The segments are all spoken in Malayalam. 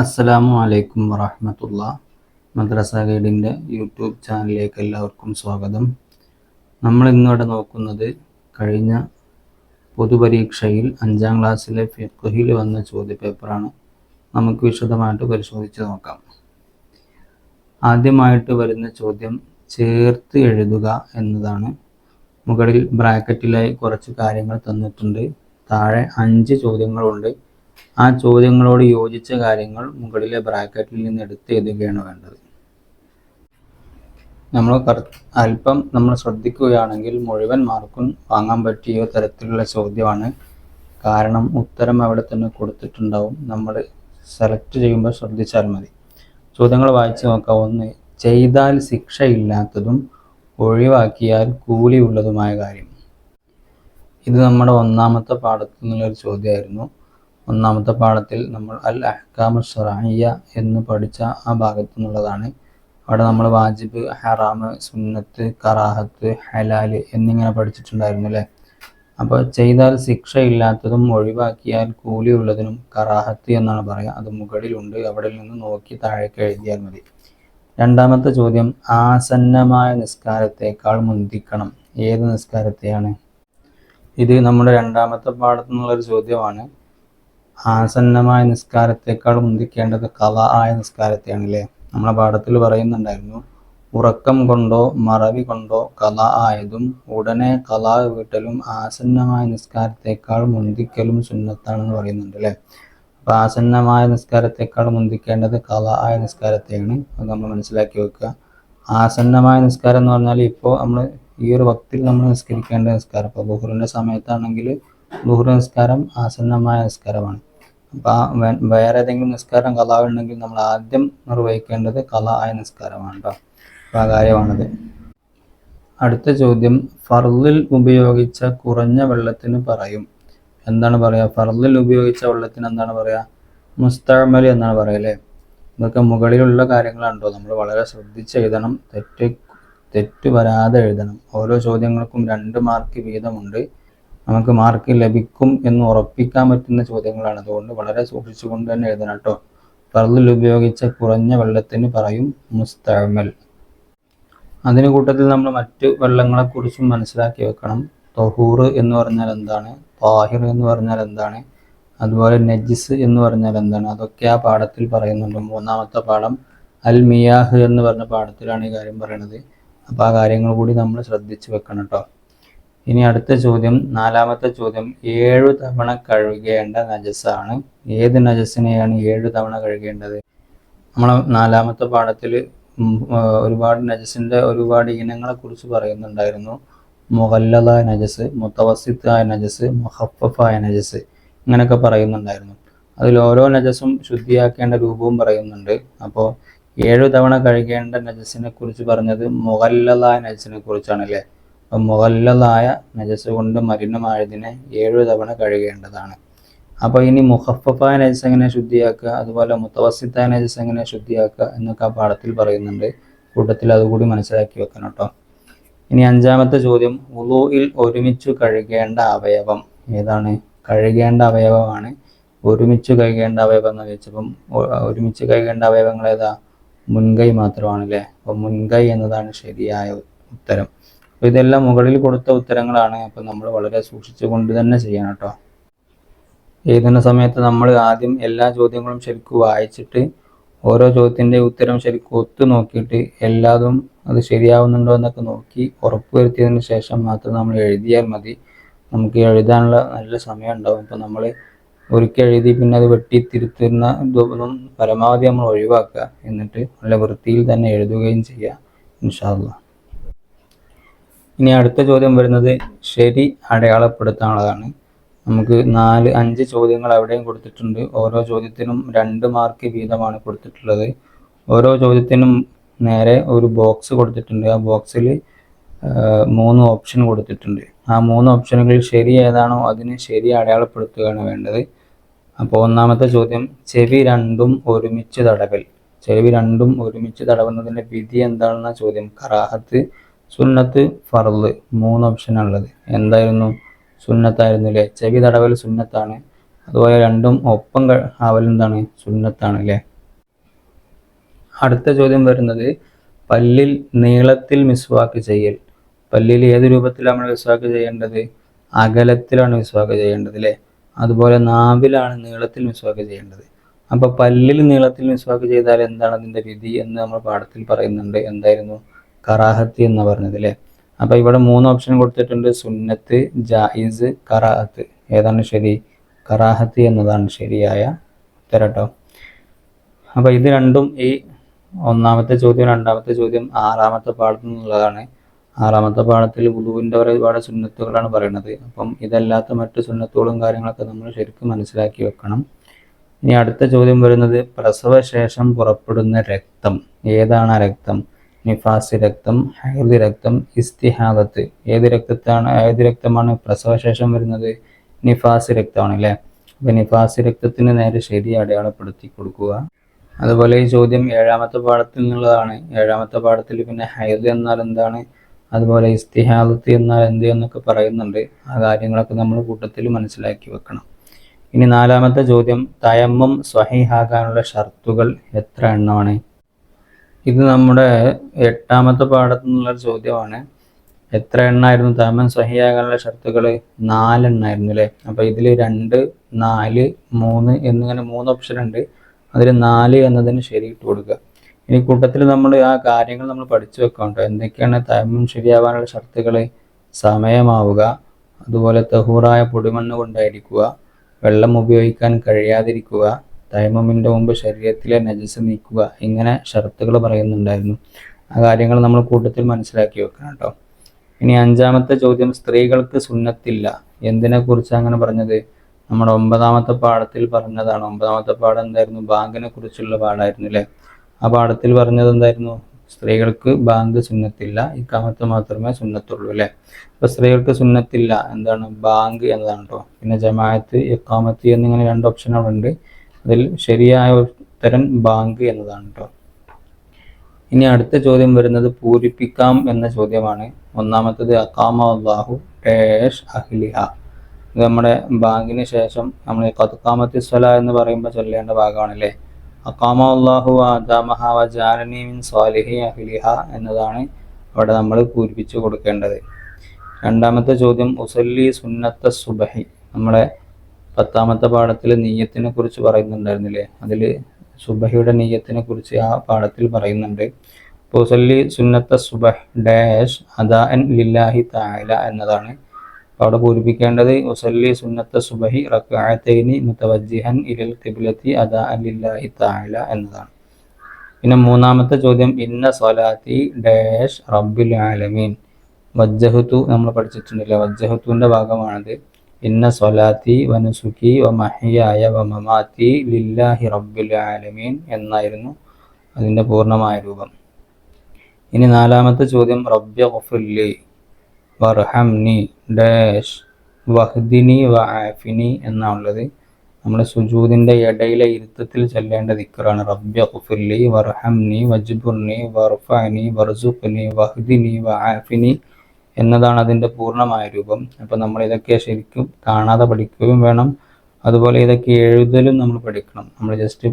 അസ്സലാമു അലൈക്കും വറഹ്മത്തുള്ളാ. മദ്രസ ഗൈഡിൻ്റെ യൂട്യൂബ് ചാനലിലേക്ക് എല്ലാവർക്കും സ്വാഗതം. നമ്മൾ ഇന്നിവിടെ നോക്കുന്നത് കഴിഞ്ഞ പൊതുപരീക്ഷയിൽ 5ാം ക്ലാസ്സിലെ ഫിഖ്ഹിൽ വന്ന ചോദ്യപേപ്പറാണ്. നമുക്ക് വിശദമായിട്ട് പരിശോധിച്ച് നോക്കാം. ആദ്യമായിട്ട് വരുന്ന ചോദ്യം ചേർത്ത് എഴുതുക എന്നതാണ്. മുകളിൽ ബ്രാക്കറ്റിലായി കുറച്ച് കാര്യങ്ങൾ തന്നിട്ടുണ്ട്. താഴെ 5 ചോദ്യങ്ങളുണ്ട്. ആ ചോദ്യങ്ങളോട് യോജിച്ച കാര്യങ്ങൾ മുകളിലെ ബ്രാക്കറ്റിൽ നിന്ന് എടുത്ത് എഴുതുകയാണ് വേണ്ടത്. നമ്മൾ ശ്രദ്ധിക്കുകയാണെങ്കിൽ മുഴുവൻ മാർക്കും വാങ്ങാൻ പറ്റിയ തരത്തിലുള്ള ചോദ്യമാണ്. കാരണം ഉത്തരം അവിടെ തന്നെ കൊടുത്തിട്ടുണ്ടാവും. നമ്മൾ സെലക്ട് ചെയ്യുമ്പോൾ ശ്രദ്ധിച്ചാൽ മതി. ചോദ്യങ്ങൾ വായിച്ച് നോക്കാം. 1. ചെയ്താൽ ശിക്ഷയില്ലാത്തതും ഒഴിവാക്കിയാൽ കൂലിയുള്ളതുമായ കാര്യം. ഇത് നമ്മുടെ 1ാമത്തെ പാഠത്തിൽ നിന്നുള്ളൊരു ചോദ്യമായിരുന്നു. 1ാമത്തെ പാഠത്തിൽ നമ്മൾ അൽ അഹ്കാമു ശർഇയ്യ എന്ന് പഠിച്ച ആ ഭാഗത്തു നിന്നുള്ളതാണ്. അവിടെ നമ്മൾ വാജിബ്, ഹറാം, സുന്നത്ത്, കറാഹത്ത്, ഹലാൽ എന്നിങ്ങനെ പഠിച്ചിട്ടുണ്ടായിരുന്നു അല്ലേ. അപ്പോൾ ചെയ്താൽ ശിക്ഷയില്ലാത്തതും ഒഴിവാക്കിയാൽ കൂലിയുള്ളതിനും കറാഹത്ത് എന്നാണ് പറയുക. അത് മുകളിലുണ്ട്. അവിടെ നിന്ന് നോക്കി താഴേക്ക് എഴുതിയാൽ മതി. 2ാമത്തെ ചോദ്യം ആസന്നമായ നിസ്കാരത്തേക്കാൾ മുന്തിക്കണം. ഏത് നിസ്കാരത്തെയാണ്? ഇത് നമ്മുടെ 2ാമത്തെ പാഠത്തു നിന്നുള്ളൊരു ചോദ്യമാണ്. ആസന്നമായ നിസ്കാരത്തേക്കാൾ മുന്തിക്കേണ്ടത് ഖളാ ആയ നിസ്കാരത്തെയാണ് അല്ലേ. നമ്മളെ പാഠത്തിൽ പറയുന്നുണ്ടായിരുന്നു, ഉറക്കം കൊണ്ടോ മറവി കൊണ്ടോ ഖളാ ആയതും ഉടനെ ഖളാ വീട്ടലും ആസന്നമായ നിസ്കാരത്തേക്കാൾ മുന്തിക്കലും സുന്നത്താണെന്ന് പറയുന്നുണ്ട് അല്ലേ. അപ്പോൾ ആസന്നമായ നിസ്കാരത്തേക്കാൾ മുന്തിക്കേണ്ടത് ഖളാ ആയ നിസ്കാരത്തെയാണ്. അത് നമ്മൾ മനസ്സിലാക്കി വെക്കുക. ആസന്നമായ നിസ്കാരം എന്ന് പറഞ്ഞാൽ ഇപ്പോൾ നമ്മൾ ഈ ഒരു വക്തിൽ നമ്മൾ നിസ്കരിക്കേണ്ട നിസ്കാരം. ഇപ്പോൾ ളുഹറിൻ്റെ സമയത്താണെങ്കിൽ ളുഹർ നിസ്കാരം ആസന്നമായ നിസ്കാരമാണ്. അപ്പോൾ വേറെ ഏതെങ്കിലും നിസ്കാരം ഖളാ ഉണ്ടെങ്കിൽ നമ്മൾ ആദ്യം നിർവഹിക്കേണ്ടത് ഖളാ ആയ നിസ്കാരമാണ് കേട്ടോ. അപ്പോൾ ആ കാര്യമാണത്. അടുത്ത ചോദ്യം ഫർളിൽ ഉപയോഗിച്ച കുറഞ്ഞ വെള്ളത്തിന് പറയും. എന്താണ് പറയുക? ഫർളിൽ ഉപയോഗിച്ച വെള്ളത്തിന് എന്താണ് പറയുക? മുസ്തഅമൽ എന്നാണ് പറയുക അല്ലേ. ഇതൊക്കെ മുകളിലുള്ള കാര്യങ്ങളുണ്ടോ, നമ്മൾ വളരെ ശ്രദ്ധിച്ച് എഴുതണം. തെറ്റ് വരാതെ എഴുതണം. ഓരോ ചോദ്യങ്ങൾക്കും 2 മാർക്ക് വീതമുണ്ട്. നമുക്ക് മാർക്ക് ലഭിക്കും എന്ന് ഉറപ്പിക്കാൻ പറ്റുന്ന ചോദ്യങ്ങളാണ്. അതുകൊണ്ട് വളരെ സൂക്ഷിച്ചുകൊണ്ട് തന്നെ എഴുതണം കേട്ടോ. ഫർളിൽ ഉപയോഗിച്ച കുറഞ്ഞ വെള്ളത്തിന് പറയും മുസ്തഅമൽ. അതിന് കൂട്ടത്തിൽ നമ്മൾ മറ്റ് വെള്ളങ്ങളെക്കുറിച്ചും മനസ്സിലാക്കി വെക്കണം. തൊഹൂർ എന്ന് പറഞ്ഞാൽ എന്താണ്? താഹിർ എന്ന് പറഞ്ഞാൽ എന്താണ്? അതുപോലെ നജിസ് എന്ന് പറഞ്ഞാൽ എന്താണ്? അതൊക്കെ ആ പാഠത്തിൽ പറയുന്നുണ്ട്. 3ാമത്തെ പാഠം അൽ മിയാഹ് എന്ന് പറഞ്ഞ പാഠത്തിലാണ് ഈ കാര്യം പറയുന്നത്. അപ്പോൾ ആ കാര്യങ്ങൾ കൂടി നമ്മൾ ശ്രദ്ധിച്ച് വെക്കണം കേട്ടോ. ഇനി അടുത്ത ചോദ്യം 4ാമത്തെ ചോദ്യം 7 തവണ കഴുകേണ്ട നജസാണ്. ഏത് നജസിനെയാണ് 7 തവണ കഴുകേണ്ടത്? നമ്മൾ 4ാമത്തെ പാഠത്തിൽ ഒരുപാട് നജസിൻ്റെ ഒരുപാട് ഇനങ്ങളെ കുറിച്ച് പറയുന്നുണ്ടായിരുന്നു. മുഗല്ലദായ നജസ്, മുത്തവസ്സിത്തായ നജസ്, മുഖഫഫായ നജസ്, ഇങ്ങനെയൊക്കെ പറയുന്നുണ്ടായിരുന്നു. അതിൽ ഓരോ നജസും ശുദ്ധിയാക്കേണ്ട രൂപവും പറയുന്നുണ്ട്. അപ്പോൾ 7 തവണ കഴുകേണ്ട നജസിനെ കുറിച്ച് പറഞ്ഞത് മുഗല്ലദായ നജസിനെ കുറിച്ചാണ് അല്ലേ. അപ്പം മുഗല്ലദായ നജസ് കൊണ്ട് മലിനമായതിനെ 7 തവണ കഴുകേണ്ടതാണ്. അപ്പോൾ ഇനി മുഖഫഫായ നജസ് എങ്ങനെ ശുദ്ധിയാക്കുക, അതുപോലെ മുത്തവസ്സിത്തായ നജസ് എങ്ങനെ ശുദ്ധിയാക്കുക എന്നൊക്കെ ആ പാഠത്തിൽ പറയുന്നുണ്ട്. കൂട്ടത്തിൽ അതുകൂടി മനസ്സിലാക്കി വെക്കണം കേട്ടോ. ഇനി 5ാമത്തെ ചോദ്യം വുളൂഇൽ ഒരുമിച്ച് കഴുകേണ്ട അവയവം ഏതാണ്? കഴുകേണ്ട അവയവമാണ്. ഒരുമിച്ച് കഴുകേണ്ട അവയവം എന്ന് ചോദിച്ചപ്പം ഒരുമിച്ച് കഴുകേണ്ട അവയവങ്ങൾ ഏതാ? മുൻകൈ മാത്രമാണ് അല്ലേ. അപ്പോൾ മുൻകൈ എന്നതാണ് ശരിയായ ഉത്തരം. അപ്പോൾ ഇതെല്ലാം മുകളിൽ കൊടുത്ത ഉത്തരങ്ങളാണ്. അപ്പോൾ നമ്മൾ വളരെ സൂക്ഷിച്ചുകൊണ്ട് തന്നെ ചെയ്യണം കേട്ടോ. എഴുതുന്ന സമയത്ത് നമ്മൾ ആദ്യം എല്ലാ ചോദ്യങ്ങളും ശരിക്കും വായിച്ചിട്ട് ഓരോ ചോദ്യത്തിൻ്റെ ഉത്തരം ശരിക്കും ഒത്തു നോക്കിയിട്ട് എല്ലാതും അത് ശരിയാവുന്നുണ്ടോ എന്നൊക്കെ നോക്കി ഉറപ്പുവരുത്തിയതിന് ശേഷം മാത്രം നമ്മൾ എഴുതിയാൽ മതി. നമുക്ക് എഴുതാനുള്ള നല്ല സമയം ഉണ്ടാവും. അപ്പോൾ നമ്മൾ ഒരിക്കൽ എഴുതി പിന്നെ അത് വെട്ടിത്തിരുത്തുന്ന ഇതൊന്നും പരമാവധി നമ്മൾ ഒഴിവാക്കുക. എന്നിട്ട് നല്ല വൃത്തിയിൽ തന്നെ എഴുതുകയും ചെയ്യുക ഇൻഷാ അല്ലാഹ്. ഇനി അടുത്ത ചോദ്യം വരുന്നത് ശരി അടയാളപ്പെടുത്താനുള്ളതാണ്. നമുക്ക് 4-5 ചോദ്യങ്ങൾ അവിടെയും കൊടുത്തിട്ടുണ്ട്. ഓരോ ചോദ്യത്തിനും 2 മാർക്ക് വീതമാണ് കൊടുത്തിട്ടുള്ളത്. ഓരോ ചോദ്യത്തിനും നേരെ ഒരു ബോക്സ് കൊടുത്തിട്ടുണ്ട്. ആ ബോക്സിൽ 3 ഓപ്ഷൻ കൊടുത്തിട്ടുണ്ട്. ആ 3 ഓപ്ഷനുകളിൽ ശരി ഏതാണോ അതിന് ശരി അടയാളപ്പെടുത്തുകയാണ് വേണ്ടത്. അപ്പോൾ 1ാമത്തെ ചോദ്യം ചെവി രണ്ടും ഒരുമിച്ച് തടവൽ. ചെവി രണ്ടും ഒരുമിച്ച് തടവുന്നതിൻ്റെ വിധി എന്താണെന്ന ചോദ്യം. കറാഹത്ത്, സുന്നത്ത്, ഫർള് 3 ഓപ്ഷനാണുള്ളത്. എന്തായിരുന്നു? സുന്നത്തായിരുന്നു അല്ലേ. ചെവി തടവൽ സുന്നത്താണ്. അതുപോലെ രണ്ടും ഒപ്പം ആവൽ എന്താണ്? സുന്നത്താണ് അല്ലേ. അടുത്ത ചോദ്യം വരുന്നത് പല്ലിൽ നീളത്തിൽ മിസ്വാക്ക് ചെയ്യൽ. പല്ലിൽ ഏത് രൂപത്തിലാണ് നമ്മൾ മിസ്വാക്ക് ചെയ്യേണ്ടത്? അകലത്തിലാണ് മിസ്വാക്ക് ചെയ്യേണ്ടത് അല്ലേ. അതുപോലെ നാവിലാണ് നീളത്തിൽ മിസ്വാക്ക് ചെയ്യേണ്ടത്. അപ്പോൾ പല്ലിൽ നീളത്തിൽ മിസ്വാക്ക് ചെയ്താൽ എന്താണ് അതിൻ്റെ വിധി എന്ന് നമ്മൾ പാഠത്തിൽ പറയുന്നുണ്ട്. എന്തായിരുന്നു? കറാഹത്ത് എന്ന് പറഞ്ഞത് അല്ലേ. അപ്പോൾ ഇവിടെ 3 ഓപ്ഷൻ കൊടുത്തിട്ടുണ്ട്: സുന്നത്ത്, ജായിസ്, കറാഹത്ത്. ഏതാണ് ശരി? കറാഹത്ത് എന്നതാണ് ശരിയായ ഉത്തരം കേട്ടോ. അപ്പോൾ ഇത് രണ്ടും, ഈ ഒന്നാമത്തെ ചോദ്യം രണ്ടാമത്തെ ചോദ്യം 6ാമത്തെ പാഠത്തിൽ നിന്നുള്ളതാണ്. 6ാമത്തെ പാഠത്തിൽ വുളൂവിൻ്റെ ഒരുപാട് സുന്നത്തുകളാണ് പറയുന്നത്. അപ്പം ഇതല്ലാത്ത മറ്റു സുന്നത്തുകളും കാര്യങ്ങളൊക്കെ നമ്മൾ ശരിക്കും മനസ്സിലാക്കി വെക്കണം. ഇനി അടുത്ത ചോദ്യം വരുന്നത് പ്രസവശേഷം പുറപ്പെടുന്ന രക്തം. ഏതാണ് ആ രക്തം? നിഫാസ് രക്തം, ഹൈദ് രക്തം, ഇസ്തിഹാദത്ത്. ഏത് രക്തമാണ് പ്രസവശേഷം വരുന്നത്? നിഫാസ് രക്തമാണ് അല്ലേ. അപ്പോൾ നിഫാസ് രക്തത്തിന് നേരെ ശരി അടയാളപ്പെടുത്തി കൊടുക്കുക. അതുപോലെ ഈ ചോദ്യം 7ാമത്തെ പാഠത്തിൽ നിന്നുള്ളതാണ്. 7ാമത്തെ പാഠത്തിൽ പിന്നെ ഹൈദ് എന്നാൽ എന്താണ്, അതുപോലെ ഇസ്തിഹാദത്ത് എന്നാൽ എന്ത് എന്നൊക്കെ പറയുന്നുണ്ട്. ആ കാര്യങ്ങളൊക്കെ നമ്മൾ കൂട്ടത്തിൽ മനസ്സിലാക്കി വെക്കണം. ഇനി 4ാമത്തെ ചോദ്യം, തയമ്മം സ്വഹീഹാകാനുള്ള ഷർത്തുകൾ എത്ര എണ്ണമാണ്? ഇത് നമ്മുടെ 8ാമത്തെ പാഠത്തിൽ നിന്നുള്ള ചോദ്യമാണ്. എത്ര എണ്ണമായിരുന്നു തയമ്മം സ്വഹീഹാകാനുള്ള ഷർത്തുകൾ? 4 എണ്ണമായിരുന്നു അല്ലേ. അപ്പോൾ ഇതിൽ 2, 4, 3 എന്നിങ്ങനെ 3 ഓപ്ഷൻ ഉണ്ട്. അതിൽ 4 എന്നതിന് ശരിയിട്ട് കൊടുക്കുക. ഇനി കൂട്ടത്തിൽ നമ്മൾ ആ കാര്യങ്ങൾ നമ്മൾ പഠിച്ചു വെക്കാം. എന്തൊക്കെയാണ് തയമ്മം ശരിയാവാനുള്ള ഷർത്തുകൾ? സമയമാവുക, അതുപോലെ തഹൂറായ പൊടിമണ്ണ് കൊണ്ടായിരിക്കുക, വെള്ളം ഉപയോഗിക്കാൻ കഴിയാതിരിക്കുക, തയമ്മമിൻ്റെ മുമ്പ് ശരീരത്തിലെ നജസ് നീക്കുക. ഇങ്ങനെ ഷർത്തുകൾ പറയുന്നുണ്ടായിരുന്നു. ആ കാര്യങ്ങൾ നമ്മൾ കൂട്ടത്തിൽ മനസ്സിലാക്കി വെക്കണം കേട്ടോ. ഇനി 5ാമത്തെ ചോദ്യം, സ്ത്രീകൾക്ക് സുന്നത്തില്ല. എന്തിനെക്കുറിച്ച് അങ്ങനെ പറഞ്ഞത്? നമ്മുടെ 9ാമത്തെ പാഠത്തിൽ പറഞ്ഞതാണ്. 9ാമത്തെ പാഠം എന്തായിരുന്നു? ബാങ്കിനെ കുറിച്ചുള്ള പാഠമായിരുന്നു അല്ലേ. ആ പാഠത്തിൽ പറഞ്ഞത് എന്തായിരുന്നു? സ്ത്രീകൾക്ക് ബാങ്ക് സുന്നത്തില്ല, ഇഖാമത്ത് മാത്രമേ സുന്നത്തുള്ളൂ അല്ലേ. അപ്പോൾ സ്ത്രീകൾക്ക് സുന്നത്തില്ല എന്താണ്? ബാങ്ക് എന്നതാണ് കേട്ടോ. പിന്നെ ജമാഅത്ത്, ഇഖാമത്ത് എന്നിങ്ങനെ 2 ഓപ്ഷനുകളുണ്ട്. അതിൽ ശരിയായ ഉത്തരം ബാങ്ക് എന്നതാണ് കേട്ടോ. ഇനി അടുത്ത ചോദ്യം വരുന്നത് പൂരിപ്പിക്കാം എന്ന ചോദ്യമാണ്. 1ാമത്തത് അഖാമ അല്ലാഹു ഡാഷ് അഹ്ലിഹ. ഇത് നമ്മുടെ ബാങ്കിന് ശേഷം നമ്മൾ ഖദ്ഖാമത്തി സ്വലാ എന്ന് പറയുമ്പോൾ ചൊല്ലേണ്ട ഭാഗമാണല്ലേ. അഖാമ അല്ലാഹു അദാമഹ വജഅലനി മിൻ സാലിഹി അഹ്ലിഹ എന്നതാണ് അവിടെ നമ്മൾ പൂരിപ്പിച്ചു കൊടുക്കേണ്ടത്. 2ാമത്തെ ചോദ്യം, ഉസല്ലി സുന്നത്ത സുബഹി. നമ്മളെ 10ാമത്തെ പാഠത്തിൽ നീയത്തിനെ കുറിച്ച് പറയുന്നുണ്ടായിരുന്നില്ലേ. അതിൽ സുബഹിയുടെ നീയത്തിനെ കുറിച്ച് ആ പാഠത്തിൽ പറയുന്നുണ്ട്. ഉസല്ലി സുന്നത്ത സുബഹ് ഡാഷ് അദാഅൻ ലില്ലാഹി തആല എന്നതാണ് അവിടെ പൂരിപ്പിക്കേണ്ടത്. ഉസല്ലി സുന്നത്ത സുബഹി റക്അതൈനി മുതവജ്ജിഹൻ ഇലൽ ഖിബ്ലത്തി അദാഅൻ ലില്ലാഹി തആല എന്നതാണ്. പിന്നെ 3ാമത്തെ ചോദ്യം, ഇന്ന സ്വലാത്തി ഡാഷ് റബ്ബിൽ ആലമീൻ. വജ്ജഹത്തു നമ്മൾ പഠിച്ചിട്ടുണ്ടല്ലോ. വജ്ജഹത്തുവിൻ്റെ ഭാഗമാണത്. ഇന്ന സ്വലാത്തി വനുസുക്കി വമഹിയായ വമമാത്തി ലില്ലാഹി റബ്ബിൽ ആലമീൻ എന്നായിരുന്നു അതിൻ്റെ പൂർണ്ണമായ രൂപം. ഇനി 4ാമത്തെ ചോദ്യം, റബ്ബി ഗഫിർലി വർഹംനി ഡാഷ് വഹ്ദിനി വആഫിനി എന്നാണുള്ളത്. നമ്മുടെ സുജൂദിൻ്റെ ഇടയിലെ ഇരുത്തത്തിൽ ചൊല്ലേണ്ട ദിക്റാണ്. റബ്ബി ഗഫിർലി വർഹംനി വജ്ബുർനി വർഫഅനി വർസുഖ്നി വഹ്ദിനി വആഫിനി എന്നതാണ് അതിൻ്റെ പൂർണ്ണമായ രൂപം. അപ്പോൾ നമ്മൾ ഇതൊക്കെ ശരിക്കും കാണാതെ പഠിക്കുകയും വേണം. അതുപോലെ ഇതൊക്കെ എഴുതലും നമ്മൾ പഠിക്കണം. നമ്മൾ ജസ്റ്റ്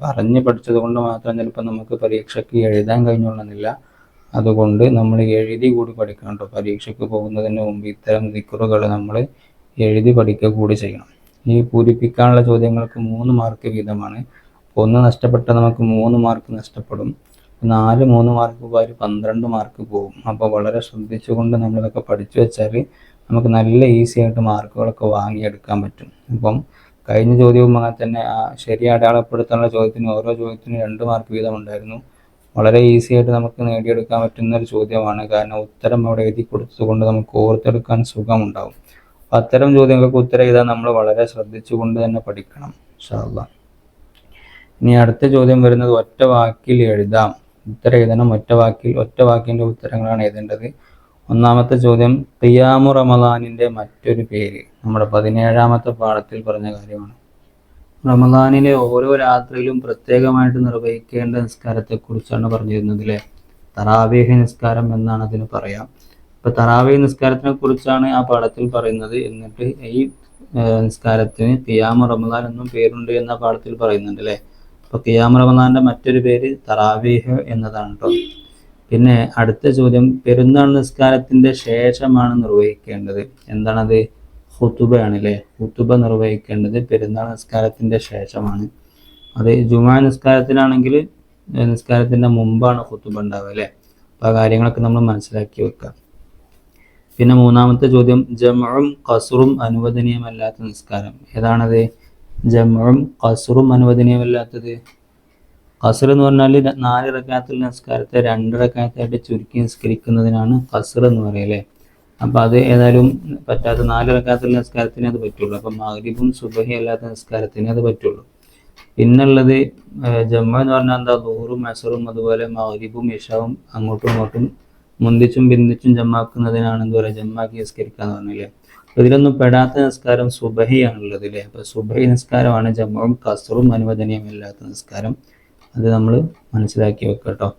പറഞ്ഞ് പഠിച്ചത് കൊണ്ട് മാത്രം ചിലപ്പോൾ നമുക്ക് പരീക്ഷയ്ക്ക് എഴുതാൻ കഴിഞ്ഞോളണമെന്നില്ല. അതുകൊണ്ട് നമ്മൾ എഴുതി കൂടി പഠിക്കണം കേട്ടോ. പരീക്ഷയ്ക്ക് പോകുന്നതിന് മുമ്പ് ഇത്തരം ദിക്റുകൾ നമ്മൾ എഴുതി പഠിക്കുക കൂടി ചെയ്യണം. ഈ പൂരിപ്പിക്കാനുള്ള ചോദ്യങ്ങൾക്ക് 3 മാർക്ക് വീതമാണ്. 1 നഷ്ടപ്പെട്ടാൽ നമുക്ക് 3 മാർക്ക് നഷ്ടപ്പെടും. 3 മാർക്ക് പോയാൽ 12 മാർക്ക് പോകും. അപ്പോൾ വളരെ ശ്രദ്ധിച്ചുകൊണ്ട് നമ്മളിതൊക്കെ പഠിച്ചു വെച്ചാൽ നമുക്ക് നല്ല ഈസി ആയിട്ട് മാർക്കുകളൊക്കെ വാങ്ങിയെടുക്കാൻ പറ്റും. അപ്പം കഴിഞ്ഞ ചോദ്യവും അങ്ങനെ തന്നെ ശരി അടയാളപ്പെടുത്താനുള്ള ചോദ്യത്തിന് ഓരോ ചോദ്യത്തിനും 2 മാർക്ക് വീതം ഉണ്ടായിരുന്നു. വളരെ ഈസി ആയിട്ട് നമുക്ക് നേടിയെടുക്കാൻ പറ്റുന്ന ഒരു ചോദ്യമാണ്. കാരണം ഉത്തരം അവിടെ എഴുതി കൊടുത്തതുകൊണ്ട് നമുക്ക് ഓർത്തെടുക്കാൻ സുഖമുണ്ടാവും. അപ്പം അത്തരം ചോദ്യങ്ങൾക്ക് ഉത്തരം എഴുതാൻ നമ്മൾ വളരെ ശ്രദ്ധിച്ചുകൊണ്ട് തന്നെ പഠിക്കണം ഇൻഷാ അല്ലാഹ്. ഇനി അടുത്ത ചോദ്യം വരുന്നത് ഒറ്റ വാക്കിൽ എഴുതാം. ഉത്തരം എഴുതണം ഒറ്റ വാക്കിൽ. ഒറ്റ വാക്കിൻ്റെ ഉത്തരങ്ങളാണ് എഴുതേണ്ടത്. 1ാമത്തെ ചോദ്യം, ഖിയാമു റമദാനിൻ്റെ മറ്റൊരു പേര്. നമ്മുടെ 17ാമത്തെ പാഠത്തിൽ പറഞ്ഞ കാര്യമാണ്. റമദാനിലെ ഓരോ രാത്രിയിലും പ്രത്യേകമായിട്ട് നിർവഹിക്കേണ്ട നിസ്കാരത്തെക്കുറിച്ചാണ് പറഞ്ഞിരുന്നത് അല്ലേ. തറാവീഹ് നിസ്കാരം എന്നാണ് അതിന് പറയാം. അപ്പോൾ തറാവീഹ് നിസ്കാരത്തിനെ കുറിച്ചാണ് ആ പാഠത്തിൽ പറയുന്നത്. എന്നിട്ട് ഈ നിസ്കാരത്തിന് ഖിയാമു റമദാൻ എന്നും പേരുണ്ട് എന്ന പാഠത്തിൽ പറയുന്നുണ്ട് അല്ലേ. അപ്പോൾ ഖിയാം റമദാന്റെ മറ്റൊരു പേര് തറാവീഹ് എന്നതാണ് കേട്ടോ. പിന്നെ അടുത്ത ചോദ്യം, പെരുന്നാൾ നിസ്കാരത്തിന്റെ ശേഷമാണ് നിർവഹിക്കേണ്ടത്. എന്താണത്? ഖുതുബയാണ് അല്ലേ. ഖുതുബ നിർവഹിക്കേണ്ടത് പെരുന്നാൾ നിസ്കാരത്തിന്റെ ശേഷമാണ്. അത് ജുമാ നിസ്കാരത്തിലാണെങ്കിൽ നിസ്കാരത്തിന്റെ മുമ്പാണ് ഖുതുബ ഉണ്ടാവുക അല്ലേ. അപ്പോൾ ആ കാര്യങ്ങളൊക്കെ നമ്മൾ മനസ്സിലാക്കി വെക്കുക. പിന്നെ മൂന്നാമത്തെ ചോദ്യം, ജംഉം ഖസ്റും അനുവദനീയമല്ലാത്ത നിസ്കാരം. ഏതാണത്? ജംഉം ഖസ്റും അനുവദനീയമല്ലാത്തത്. ഖസ്ർ എന്ന് പറഞ്ഞാൽ 4 റക്അത്തുള്ള നിസ്കാരത്തെ 2 റക്അത്തായിട്ട് ചുരുക്കി നിസ്കരിക്കുന്നതിനാണ് ഖസ്ർ എന്ന് പറയല്ലേ. അപ്പോൾ അത് ഏതായാലും പറ്റാത്ത 4 റക്അത്തുള്ള നിസ്കാരത്തിന് അത് പറ്റുള്ളൂ. അപ്പം മഗ്രിബും സുബഹി അല്ലാത്ത നിസ്കാരത്തിന് അത് പറ്റുള്ളൂ. പിന്നുള്ളത് ജംഉ എന്ന് പറഞ്ഞാൽ എന്താ? ദുഹറും അസറും അതുപോലെ മഗ്രിബും ഇശാവും അങ്ങോട്ടും ഇങ്ങോട്ടും മുന്തിച്ചും ബിന്ദിച്ചും ജമാക്കുന്നതിനാണ് എന്താ പറയുക? ജമാക്കി നിസ്കരിക്കാന്ന് പറഞ്ഞില്ലേ. അപ്പോൾ ഇതിലൊന്നും പെടാത്ത നിസ്കാരം സുബഹിയാണുള്ളത് അല്ലേ. അപ്പോൾ സുബഹി നിസ്കാരമാണ് ജംഉം ഖസ്റും അനുവദനീയമല്ലാത്ത നിസ്കാരം. അത് നമ്മൾ മനസ്സിലാക്കി വെക്കുക കേട്ടോ.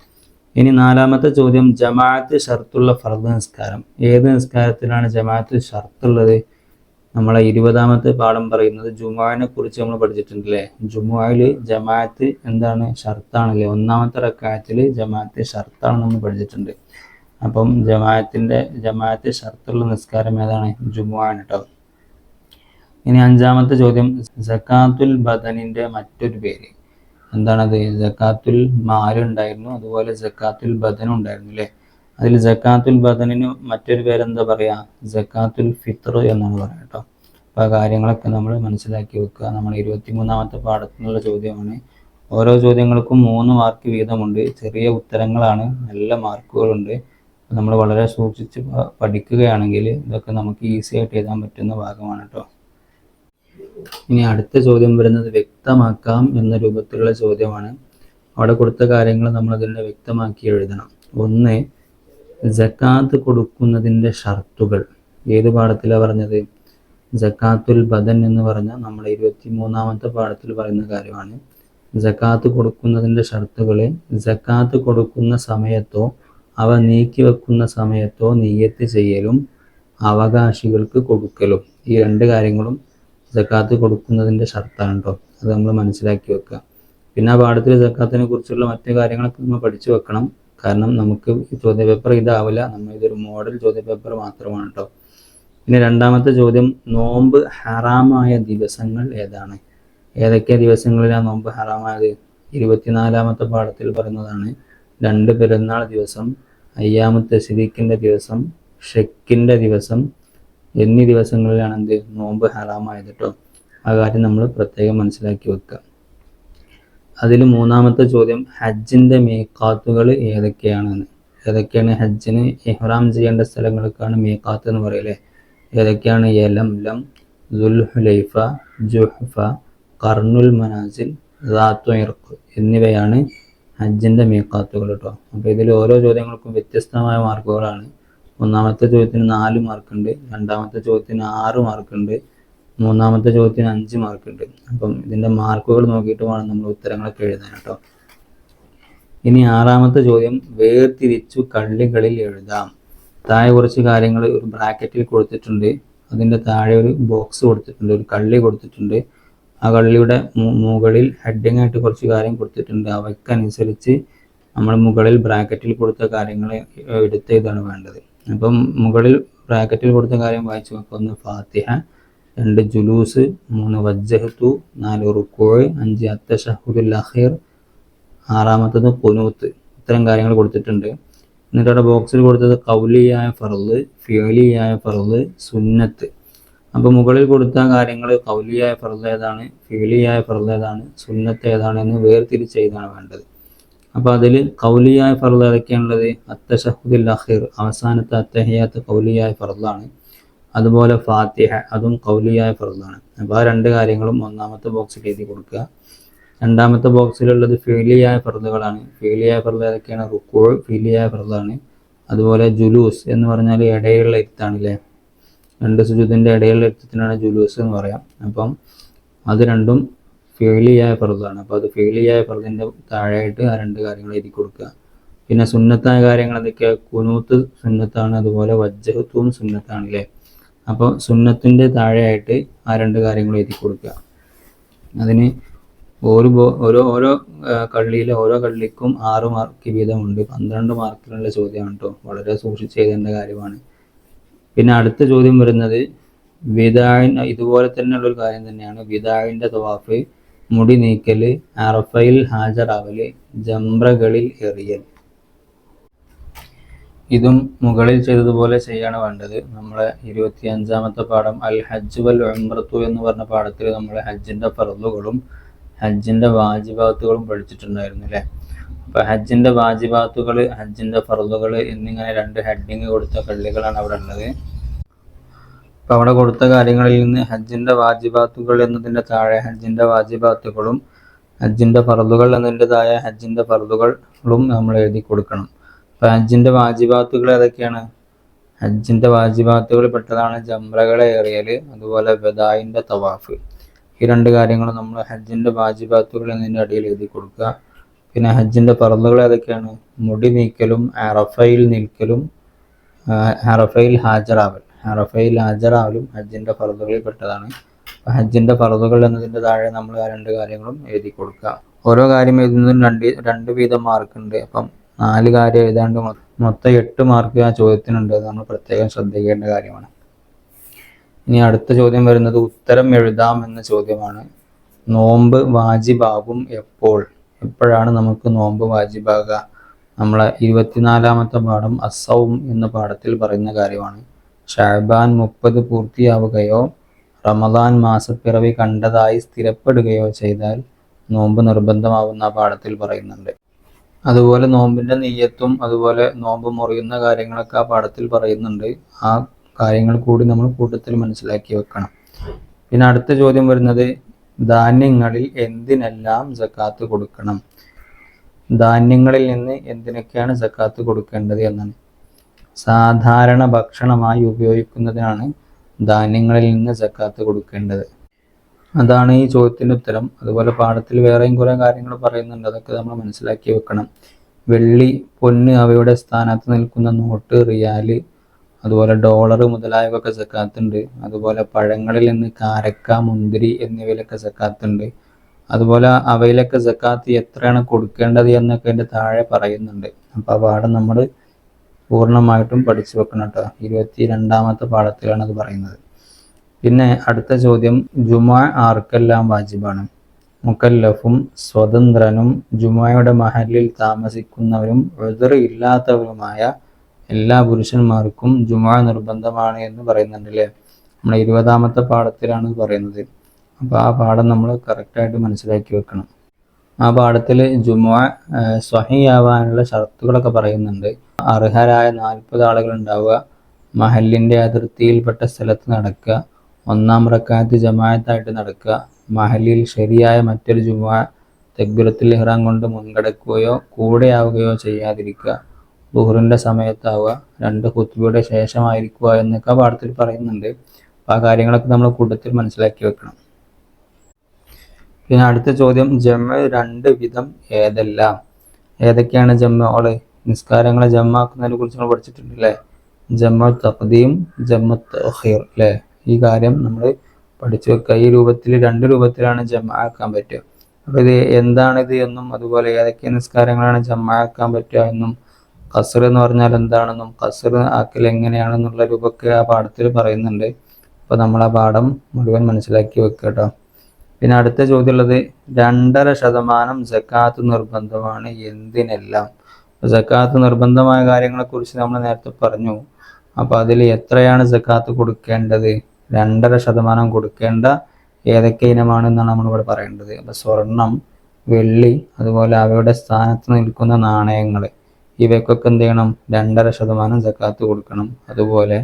ഇനി നാലാമത്തെ ചോദ്യം, ജമാഅത്ത് ഷർത്തുള്ള ഫർദ് നിസ്കാരം. ഏത് നിസ്കാരത്തിലാണ് ജമാഅത്ത് ഷർത്തുള്ളത്? നമ്മളെ 20ാമത്തെ പാഠം പറയുന്നത് ജുമുഅനെ കുറിച്ച് നമ്മൾ പഠിച്ചിട്ടുണ്ടല്ലേ. ജുമുഅയിൽ ജമാഅത്ത് എന്താണ്? ഷർത്താണല്ലേ. 1ാമത്തെ റക്അത്തിൽ ജമാഅത്ത് ഷർത്താണെന്ന് നമ്മൾ പഠിച്ചിട്ടുണ്ട്. അപ്പം ജമാഅത്ത് ഷർത്തുള്ള നിസ്കാരം ഏതാണ്? ജുമുഅയാണ് കേട്ടോ. ഇനി 5ാമത്തെ ചോദ്യം, സക്കാത്തുൽ ബദനിന്റെ മറ്റൊരു പേര് എന്താണത്? സക്കാത്തുൽ മാൽ ഉണ്ടായിരുന്നു, അതുപോലെ സക്കാത്തുൽ ബദനും ഉണ്ടായിരുന്നു അല്ലേ. അതിൽ സക്കാത്തുൽ ബദനിന് മറ്റൊരു പേരെന്താ പറയുക? സക്കാത്തുൽ ഫിത്ർ എന്നാണ് പറയുക കേട്ടോ. അപ്പോൾ ആ കാര്യങ്ങളൊക്കെ നമ്മൾ മനസ്സിലാക്കി വെക്കുക. നമ്മൾ 23ാമത്തെ പാഠത്തിനുള്ള ചോദ്യമാണ്. ഓരോ ചോദ്യങ്ങൾക്കും 3 മാർക്ക് വീതമുണ്ട്. ചെറിയ ഉത്തരങ്ങളാണ്, നല്ല മാർക്കുകളുണ്ട്. നമ്മൾ വളരെ സൂക്ഷിച്ച് പഠിക്കുകയാണെങ്കിൽ ഇതൊക്കെ നമുക്ക് ഈസി ആയിട്ട് എഴുതാൻ പറ്റുന്ന ഭാഗമാണ് കേട്ടോ. ഇനി അടുത്ത ചോദ്യം വരുന്നത് വ്യക്തമാക്കാം എന്ന രൂപത്തിലുള്ള ചോദ്യമാണ്. അവിടെ കൊടുത്ത കാര്യങ്ങൾ നമ്മൾ അതിനെ വ്യക്തമാക്കി എഴുതണം. 1, സക്കാത്ത് കൊടുക്കുന്നതിൻ്റെ ഷർത്തുകൾ. ഏത് പാഠത്തിലാണ് പറഞ്ഞത്? സക്കാത്തുൽ ബദൻ എന്ന് പറഞ്ഞാൽ നമ്മുടെ 23ാമത്തെ പാഠത്തിൽ പറയുന്ന കാര്യമാണ്. സക്കാത്ത് കൊടുക്കുന്നതിൻ്റെ ഷർത്തുകൾ സക്കാത്ത് കൊടുക്കുന്ന സമയത്തോ അവ നീക്കി വെക്കുന്ന സമയത്തോ നിയ്യത്ത് ചെയ്യലും അവകാശികൾക്ക് കൊടുക്കലും. ഈ 2 കാര്യങ്ങളും സക്കാത്ത് കൊടുക്കുന്നതിൻ്റെ ഷർത്താണ് കേട്ടോ. അത് നമ്മൾ മനസ്സിലാക്കി വെക്കുക. പിന്നെ ആ പാഠത്തിൽ സക്കാത്തിനെ കുറിച്ചുള്ള മറ്റു കാര്യങ്ങളൊക്കെ നമ്മൾ പഠിച്ചു വെക്കണം. കാരണം നമുക്ക് ചോദ്യപേപ്പർ ഇതാവില്ല, നമ്മൾ ഇതൊരു മോഡൽ ചോദ്യപേപ്പർ മാത്രമാണ് കേട്ടോ. പിന്നെ 2ാമത്തെ ചോദ്യം, നോമ്പ് ഹറാമായ ദിവസങ്ങൾ ഏതാണ്? ഏതൊക്കെ ദിവസങ്ങളിലാണ് നോമ്പ് ഹറാമായത്? 24ാമത്തെ പാഠത്തിൽ പറയുന്നതാണ്. 2 പെരുന്നാൾ ദിവസം, അയ്യാമത്തെ തശ്രീഖിൻ്റെ ദിവസം, ഷെക്കിൻ്റെ ദിവസം എന്നീ ദിവസങ്ങളിലാണ് എന്ത് നോമ്പ് ഹറാമായത് കേട്ടോ. ആ കാര്യം നമ്മൾ പ്രത്യേകം മനസ്സിലാക്കി വെക്കുക. അതിൽ 3ാമത്തെ ചോദ്യം, ഹജ്ജിൻ്റെ മീഖാത്തുകൾ ഏതൊക്കെയാണെന്ന്. ഏതൊക്കെയാണ് ഹജ്ജിന് ഇഹ്റാം ചെയ്യേണ്ട സ്ഥലങ്ങൾക്കാണ് മീഖാത്ത് എന്ന് പറയല്ലേ. ഏതൊക്കെയാണ്? യലംലം, ദുൽഹുലൈഫ, ജുഹ്ഫ, ഖർനുൽ മനാസിൽ, ദാത്തു ഇർഖ് എന്നിവയാണ് ഹജ്ജിൻ്റെ മീഖാത്തുകൾ കേട്ടോ. അപ്പോൾ ഇതിൽ ഓരോ ചോദ്യങ്ങൾക്കും വ്യത്യസ്തമായ മാർക്കുകളാണ്. 1ാമത്തെ ചോദ്യത്തിന് 4 മാർക്കുണ്ട്, 2ാമത്തെ ചോദ്യത്തിന് 6 മാർക്കുണ്ട്, 3ാമത്തെ ചോദ്യത്തിന് 5 മാർക്കുണ്ട്. അപ്പം ഇതിൻ്റെ മാർക്കുകൾ നോക്കിയിട്ട് വേണം നമ്മൾ ഉത്തരങ്ങളൊക്കെ എഴുതാൻ കേട്ടോ. ഇനി 6ാമത്തെ ചോദ്യം, വേർതിരിച്ചു കള്ളികളിൽ എഴുതാം. താഴെ കുറച്ച് കാര്യങ്ങൾ ഒരു ബ്രാക്കറ്റിൽ കൊടുത്തിട്ടുണ്ട്. അതിൻ്റെ താഴെ ഒരു ബോക്സ് കൊടുത്തിട്ടുണ്ട്, ഒരു കള്ളി കൊടുത്തിട്ടുണ്ട്. ആ കള്ളിയുടെ മുകളിൽ ഹെഡിങ് ആയിട്ട് കുറച്ച് കാര്യം കൊടുത്തിട്ടുണ്ട്. അവയ്ക്കനുസരിച്ച് നമ്മൾ മുകളിൽ ബ്രാക്കറ്റിൽ കൊടുത്ത കാര്യങ്ങൾ എടുത്ത് ഇതാണ് വേണ്ടത്. അപ്പം മുകളിൽ ബ്രാക്കറ്റിൽ കൊടുത്ത കാര്യം വായിച്ചു നോക്കുക. 1 ഫാത്തിഹ, 2 ജുലൂസ്, 3 വജ്ജഹത്തു, 4 റുക്കൂഅ്, 5 അത്തശഹുദുൽ അഖീർ, 6ാമത്തത് ഖുനൂത്ത്. ഇത്തരം കാര്യങ്ങൾ കൊടുത്തിട്ടുണ്ട്. എന്നിട്ട് അവിടെ ബോക്സിൽ കൊടുത്തത് ഖൗലിയായ ഫർള്, ഫിഅലിയായ ഫർള്, സുന്നത്ത്. അപ്പോൾ മുകളിൽ കൊടുത്ത കാര്യങ്ങൾ ഖൗലിയായ ഫർള് ഏതാണ്, ഫിഅലിയായ ഫർള് ഏതാണ്, സുന്നത്ത് ഏതാണെന്ന് വേർതിരിച്ച് എഴുതാണ് വേണ്ടത്. അപ്പോൾ അതിൽ ഖൗലിയായ ഫർള് ഏതൊക്കെയാണുള്ളത്? അത്തശഹുദുൽ അഖീർ, അവസാനത്തെ അത്തഹിയാത്ത് ഖൗലിയായ ഫർളാണ്. അതുപോലെ ഫാത്തിഹ, അതും ഖൗലിയായ ഫർളാണ്. അപ്പോൾ ആ 2 കാര്യങ്ങളും 1ാമത്തെ ബോക്സിൽ എഴുതി കൊടുക്കുക. 2ാമത്തെ ബോക്സിലുള്ളത് ഫിഅലിയായ ഫർളുകളാണ്. ഫിഅലിയായ ഫർള് ഏതൊക്കെയാണ്? റുക്കൂഅ് ഫിഅലിയായ ഫർളാണ്. അതുപോലെ ജുലൂസ് എന്ന് പറഞ്ഞാൽ ഇടയിലുള്ള ഇരുത്താണല്ലേ. 2 സുജൂദിൻ്റെ ഇടയിലുള്ള ഇരുത്തത്തിനാണ് ജുലൂസ് എന്ന് പറയാം. അപ്പം അത് രണ്ടും ഫിഅലിയായ ഫർളാണ്. അപ്പോൾ അത് ഫിഅലിയായ ഫർളിൻ്റെ താഴെയായിട്ട് ആ 2 കാര്യങ്ങൾ എഴുതി കൊടുക്കുക. പിന്നെ സുന്നത്തായ കാര്യങ്ങൾ എന്തൊക്കെയാണ്? ഖുനൂത്ത് സുന്നത്താണ്, അതുപോലെ വജ്ജഹത്തും സുന്നത്താണല്ലേ. അപ്പോൾ സുന്നത്തിൻ്റെ താഴെയായിട്ട് ആ 2 കാര്യങ്ങൾ എഴുതി കൊടുക്കുക. അതിന് ഓരോ കള്ളിയിലെ ഓരോ കള്ളിക്കും 6 മാർക്ക് വീതമുണ്ട്. 12 മാർക്കിനുള്ള ചോദ്യമാണ് കേട്ടോ. വളരെ സൂക്ഷിച്ച് എഴുതേണ്ട കാര്യമാണ്. പിന്നെ അടുത്ത ചോദ്യം വരുന്നത് ഇതുപോലെ തന്നെയുള്ള ഒരു കാര്യം തന്നെയാണ്. വിദാഇന്റെ തവാഫ്, മുടി നീക്കൽ, അറഫയിൽ ഹാജരാവൽ, ജംറകളിൽ എറിയൽ. ഇതും മുകളിൽ ചെയ്തതുപോലെ ചെയ്യാണ് വേണ്ടത്. നമ്മളെ 25ാമത്തെ പാഠം അൽ ഹജ്ജ് വൽ ഉംറത്തു എന്ന് പറഞ്ഞ പാഠത്തിൽ നമ്മൾ ഹജ്ജിന്റെ ഫർളുകളും ഹജ്ജിന്റെ വാജിബാത്തുകളും പഠിച്ചിട്ടുണ്ടായിരുന്നു അല്ലേ. അപ്പൊ ഹജ്ജിന്റെ വാജിബാത്തുകൾ, ഹജ്ജിന്റെ ഫർളുകൾ എന്നിങ്ങനെ 2 ഹെഡിങ് കൊടുത്ത കള്ളികളാണ് അവിടെ ഉള്ളത്. അപ്പൊ അവിടെ കൊടുത്ത കാര്യങ്ങളിൽ നിന്ന് ഹജ്ജിന്റെ വാജിബാത്തുകൾ എന്നതിന്റെ താഴെ ഹജ്ജിന്റെ വാജിബാത്തുകളും ഹജ്ജിന്റെ ഫർളുകൾ എന്നതിൻ്റെതായ ഹജ്ജിന്റെ ഫർളുകളും നമ്മൾ എഴുതി കൊടുക്കണം. അപ്പൊ ഹജ്ജിന്റെ വാജിബാത്തുകൾ ഏതൊക്കെയാണ്? ഹജ്ജിന്റെ വാജിബാത്തുകൾ പെട്ടതാണ് ജംറകളെ എറിയൽ, അതുപോലെ വദാഇന്റെ തവാഫ്. ഈ 2 കാര്യങ്ങളും നമ്മൾ ഹജ്ജിന്റെ വാജിബാത്തുകൾ എന്നതിൻ്റെ അടിയിൽ എഴുതി കൊടുക്കുക. പിന്നെ ഹജ്ജിന്റെ ഫർളുകൾ ഏതൊക്കെയാണ്? മുടി നീക്കലും അറഫയിൽ നിൽക്കലും അറഫയിൽ ഹാജറാവലും ഹജ്ജിന്റെ ഫർളുകളിൽ പെട്ടതാണ്. ഹജ്ജിന്റെ ഫർളുകൾ എന്നതിൻ്റെ താഴെ നമ്മൾ ആ 2 കാര്യങ്ങളും എഴുതി കൊടുക്കുക. ഓരോ കാര്യം എഴുതുന്നതിന് 2 വീതം മാർക്കുണ്ട്. അപ്പം 4 കാര്യം എഴുതാണ്ട് മൊത്തം 8 മാർക്ക് ആ ചോദ്യത്തിനുണ്ട്. അത് നമ്മൾ പ്രത്യേകം ശ്രദ്ധിക്കേണ്ട കാര്യമാണ്. ഇനി അടുത്ത ചോദ്യം വരുന്നത് ഉത്തരം എഴുതാം എന്ന ചോദ്യമാണ്. നോമ്പ് വാജിബാകും എപ്പോഴാണ് നമുക്ക് നോമ്പ് വാജിബാകുക? നമ്മളെ 24ാമത്തെ പാഠം അസ്സൗം എന്ന പാഠത്തിൽ പറയുന്ന കാര്യമാണ്. ഷഅബാൻ 30 പൂർത്തിയാവുകയോ റമദാൻ മാസപ്പിറവി കണ്ടതായി സ്ഥിരപ്പെടുകയോ ചെയ്താൽ നോമ്പ് നിർബന്ധമാവുന്ന പാഠത്തിൽ പറയുന്നുണ്ട്. അതുപോലെ നോമ്പിന്റെ നിയ്യത്തും അതുപോലെ നോമ്പ് മുറിയുന്ന കാര്യങ്ങളൊക്കെ ആ പാഠത്തിൽ പറയുന്നുണ്ട്. ആ കാര്യങ്ങൾ കൂടി നമ്മൾ കൂട്ടത്തിൽ മനസ്സിലാക്കി വെക്കണം. പിന്നെ അടുത്ത ചോദ്യം വരുന്നത് ധാന്യങ്ങളിൽ എന്തിനെല്ലാം സക്കാത്ത് കൊടുക്കണം? ധാന്യങ്ങളിൽ നിന്ന് എന്തിനൊക്കെയാണ് സക്കാത്ത് കൊടുക്കേണ്ടത് എന്നാണ്. സാധാരണ ഭക്ഷണമായി ഉപയോഗിക്കുന്നതിനാണ് ധാന്യങ്ങളിൽ നിന്ന് സക്കാത്ത് കൊടുക്കേണ്ടത്. അതാണ് ഈ ചോദ്യത്തിൻ്റെ ഉത്തരം. അതുപോലെ പാഠത്തിൽ വേറെയും കുറേ കാര്യങ്ങൾ പറയുന്നുണ്ട്. അതൊക്കെ നമ്മൾ മനസ്സിലാക്കി വെക്കണം. വെള്ളി, പൊന്ന് അവയുടെ സ്ഥാനത്ത് നിൽക്കുന്ന നോട്ട്, റിയാല്, അതുപോലെ ഡോളർ മുതലായവയൊക്കെ സക്കാത്തുണ്ട്. അതുപോലെ പഴങ്ങളിൽ നിന്ന് കാരക്ക, മുന്തിരി എന്നിവയിലൊക്കെ സക്കാത്തുണ്ട്. അതുപോലെ അവയിലൊക്കെ സക്കാത്ത് എത്രയാണ് കൊടുക്കേണ്ടത് എന്നൊക്കെ അതിൻ്റെ താഴെ പറയുന്നുണ്ട്. അപ്പോൾ ആ പാഠം നമ്മൾ പൂർണ്ണമായിട്ടും പഠിച്ചു വെക്കണം കേട്ടോ. 22ാമത്തെ പാഠത്തിലാണ് അത് പറയുന്നത്. പിന്നെ അടുത്ത ചോദ്യം ജുമുഅ ആർക്കെല്ലാം വാജിബാണ്? മുക്കല്ലഫും സ്വതന്ത്രനും ജുമുഅയുടെ മഹല്ലിൽ താമസിക്കുന്നവരും ഉദ്ർ ഇല്ലാത്തവരുമായ എല്ലാ പുരുഷന്മാർക്കും ജുമുഅ നിർബന്ധമാണ് എന്ന് പറയുന്നുണ്ട് അല്ലേ. നമ്മൾ 20ാമത്തെ പാഠത്തിലാണ് പറയുന്നത്. അപ്പോൾ ആ പാഠം നമ്മൾ കറക്റ്റായിട്ട് മനസ്സിലാക്കി വെക്കണം. ആ പാഠത്തിൽ ജുമുഅ സ്വഹീയാവാനുള്ള ഷർത്തുകളൊക്കെ പറയുന്നുണ്ട്. അർഹരായ 40 ആളുകൾ ഉണ്ടാവുക, മഹല്ലിൻ്റെ അതിർത്തിയിൽപ്പെട്ട സ്ഥലത്ത് നടക്കുക, 1-ാം റക്അത്ത് ജമാഅത്തായിട്ട് നടക്കുക, മഹല്ലിൽ ശരിയായ മറ്റൊരു ജുമുഅ തക്ബീറത്തുൽ ഇഹ്റാം കൊണ്ട് മുൻകടക്കുകയോ കൂടെയാവുകയോ ചെയ്യാതിരിക്കുക, ദുഹറിൻ്റെ സമയത്താവുക, 2 ഖുത്ബയുടെ ശേഷമായിരിക്കുക എന്നൊക്കെ പാഠത്തിൽ പറയുന്നുണ്ട്. അപ്പോൾ ആ കാര്യങ്ങളൊക്കെ നമ്മൾ കൂട്ടത്തിൽ മനസ്സിലാക്കി വെക്കണം. പിന്നെ അടുത്ത ചോദ്യം ജംഅ 2 വിധം ഏതെല്ലാം? ഏതൊക്കെയാണ് ജംഅകൾ? നിസ്കാരങ്ങളെ ജംഅാക്കുന്നതിനെ കുറിച്ച് നമ്മൾ പഠിച്ചിട്ടുണ്ട് അല്ലേ. ജംഅ തഖ്ദീം, ജംഅ തഅഖീർ അല്ലേ. ഈ കാര്യം നമ്മൾ പഠിച്ചു വെക്കുക. ഈ രൂപത്തിൽ 2 രൂപത്തിലാണ് ജംഅാക്കാൻ പറ്റുക. അപ്പോൾ ഇത് എന്താണിത് എന്നും അതുപോലെ ഏതൊക്കെ നിസ്കാരങ്ങളാണ് ജംഅാക്കാൻ പറ്റുക എന്നും ഖസ്ർ എന്ന് പറഞ്ഞാൽ എന്താണെന്നും ഖസ്ർ ആക്കൽ എങ്ങനെയാണെന്നുള്ള രൂപമൊക്കെ ആ പാഠത്തിൽ പറയുന്നുണ്ട്. അപ്പോൾ നമ്മൾ ആ പാഠം മുഴുവൻ മനസ്സിലാക്കി വെക്കുക കേട്ടോ. പിന്നെ അടുത്ത ചോദ്യം ഉള്ളത് 2.5% സക്കാത്ത് നിർബന്ധമാണ് എന്തിനെല്ലാം? സക്കാത്ത് നിർബന്ധമായ കാര്യങ്ങളെക്കുറിച്ച് നമ്മൾ നേരത്തെ പറഞ്ഞു. അപ്പോൾ അതിൽ എത്രയാണ് സക്കാത്ത് കൊടുക്കേണ്ടത്? 2.5% കൊടുക്കേണ്ട ഏതൊക്കെ ഇനമാണെന്നാണ് നമ്മളിവിടെ പറയേണ്ടത്. അപ്പോൾ സ്വർണം, വെള്ളി, അതുപോലെ അവയുടെ സ്ഥാനത്ത് നിൽക്കുന്ന നാണയങ്ങൾ, ഇവയ്ക്കൊക്കെ എന്ത് ചെയ്യണം? 2.5% സക്കാത്ത് കൊടുക്കണം. അതുപോലെ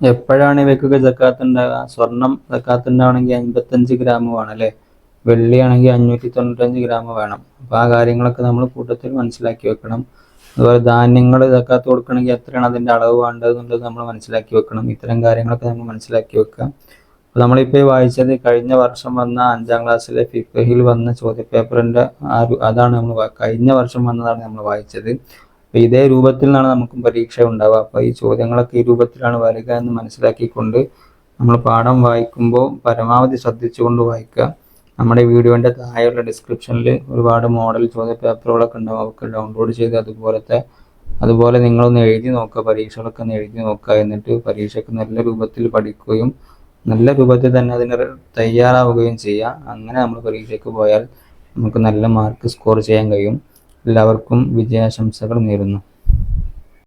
എപ്പോഴാണ് ഇവയ്ക്കൊക്കെ സക്കാത്ത് ഉണ്ടാകുക? സ്വർണം സക്കാത്ത് ഉണ്ടാവണമെങ്കിൽ 55 ഗ്രാം വേണം അല്ലേ. വെള്ളിയാണെങ്കിൽ 595 ഗ്രാം വേണം. അപ്പോൾ ആ കാര്യങ്ങളൊക്കെ നമ്മൾ കൂട്ടത്തിൽ മനസ്സിലാക്കി വെക്കണം. അതുപോലെ ധാന്യങ്ങൾ സക്കാത്ത് കൊടുക്കണമെങ്കിൽ എത്രയാണ് അതിൻ്റെ അളവ് വേണ്ടതെന്നുള്ളത് നമ്മൾ മനസ്സിലാക്കി വെക്കണം. ഇത്തരം കാര്യങ്ങളൊക്കെ നമ്മൾ മനസ്സിലാക്കി വെക്കുക. അപ്പോൾ നമ്മളിപ്പോൾ വായിച്ചത് കഴിഞ്ഞ വർഷം വന്ന 5ാം ക്ലാസ്സിലെ ഫിഖ്ഹിൽ വന്ന ചോദ്യപേപ്പറിൻ്റെ അതാണ് നമ്മൾ കഴിഞ്ഞ വർഷം വന്നതാണ് നമ്മൾ വായിച്ചത്. അപ്പോൾ ഇതേ രൂപത്തിൽ നിന്നാണ് നമുക്ക് പരീക്ഷ ഉണ്ടാവുക. അപ്പോൾ ഈ ചോദ്യങ്ങളൊക്കെ ഈ രൂപത്തിലാണ് വരിക എന്ന് മനസ്സിലാക്കിക്കൊണ്ട് നമ്മൾ പാഠം വായിക്കുമ്പോൾ പരമാവധി ശ്രദ്ധിച്ചുകൊണ്ട് വായിക്കുക. നമ്മുടെ വീഡിയോൻ്റെ താഴെയുള്ള ഡിസ്ക്രിപ്ഷനിൽ ഒരുപാട് മോഡൽ ചോദ്യ പേപ്പറുകളൊക്കെ ഉണ്ടാവും, അവർക്ക് ഡൗൺലോഡ് ചെയ്ത് അതുപോലെ നിങ്ങളൊന്ന് എഴുതി നോക്കുക, പരീക്ഷകളൊക്കെ ഒന്ന് എഴുതി നോക്കുക. എന്നിട്ട് പരീക്ഷയ്ക്ക് നല്ല രൂപത്തിൽ പഠിക്കുകയും നല്ല രൂപത്തിൽ തന്നെ അതിന് തയ്യാറാവുകയും ചെയ്യുക. അങ്ങനെ നമ്മൾ പരീക്ഷയ്ക്ക് പോയാൽ നമുക്ക് നല്ല മാർക്ക് സ്കോർ ചെയ്യാൻ കഴിയും. എല്ലാവർക്കും വിജയാശംസകൾ നേരുന്നു.